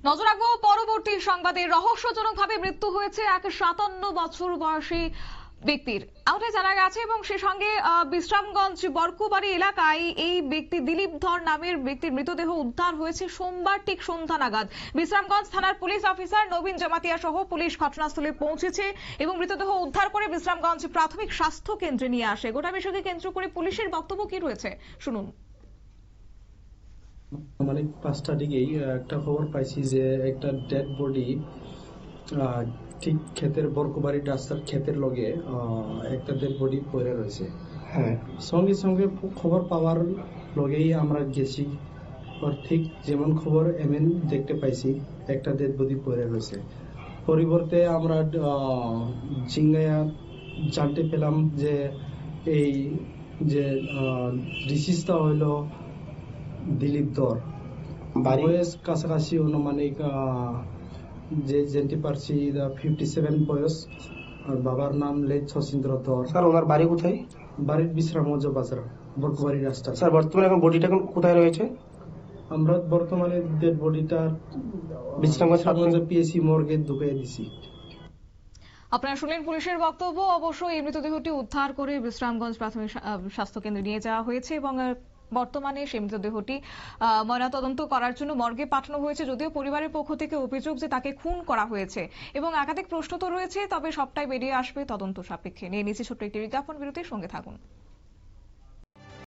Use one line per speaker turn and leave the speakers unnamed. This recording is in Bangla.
নজর রাখবো পরবর্তী সংবাদে। রহস্যজনকভাবে মৃত্যু হয়েছে এক 57 বছর বয়সী ব্যক্তির, এমনটাই জানা গেছে। এবং সে সঙ্গে বিশ্রামগঞ্জ বরকুবাড়ি এলাকায় এই ব্যক্তি দিলীপ ধর নামের ব্যক্তির মৃতদেহ উদ্ধার হয়েছে সোমবার ঠিক সন্ধ্যা নাগাদ। বিশ্রামগঞ্জ থানার পুলিশ অফিসার নবীন জামাতিয়া সহ পুলিশ ঘটনাস্থলে পৌঁছেছে এবং মৃতদেহ উদ্ধার করে বিশ্রামগঞ্জ প্রাথমিক স্বাস্থ্য কেন্দ্রে নিয়ে আসে। গোটা বিষয়কে কেন্দ্র করে পুলিশের বক্তব্য কি রয়েছে শুনুন।
মানে 5টার দিকেই একটা খবর পাইছি যে একটা ডেড বডি ঠিক ক্ষেতের বরকুবাড়ি রাস্তার ক্ষেতের লগে একটা ডেড বডি পড়ে রয়েছে। হ্যাঁ, সঙ্গে সঙ্গে খবর পাওয়ার লগেই আমরা গেছি। ঠিক যেমন খবর এমন দেখতে পাইছি একটা ডেড বডি পড়ে রয়েছে। পরিবর্তে আমরা জিঙ্গায়া জানতে পেলাম যে এই যে ডিসিজটা হইলো দিলীপ ধর, বয়স কাছাকাছি অনুমানিক যে জানতে পারছি 57 বয়স। আর বাবার নাম লেট শচীন্দ্র ধর।
স্যার ওনার বাড়ি কোথায়?
বাড়ির বিশ্রামগঞ্জ বাজার বরকুবাড়ি রাস্তা।
স্যার বর্তমানে এখন বডিটা কোথায় রয়েছে?
আমরা বর্তমানে ডেড বডিটা বিশ্রামগঞ্জ পিএসসি মর্গে ঢুকিয়ে দিছি।
আপনারা শুনলেন পুলিশের বক্তব্য। অবশ্যই এই মৃতদেহটি উদ্ধার করে বিশ্রামগঞ্জ প্রাথমিক স্বাস্থ্য কেন্দ্রে নিয়ে যাওয়া হয়েছে এবং বর্তমানে সেই মৃতদেহটি ময়নাতদন্ত করার জন্য মর্গে পাঠানো হয়েছে। যদিও পরিবারের পক্ষ থেকে অভিযোগ যে তাকে খুন করা হয়েছে এবং একাধিক প্রশ্ন তো রয়েছে, তবে সবটাই বেরিয়ে আসবে তদন্ত সাপেক্ষে। নিয়ে নিচ্ছে ছোট্ট একটি বিজ্ঞাপন বিরতির সঙ্গে থাকুন।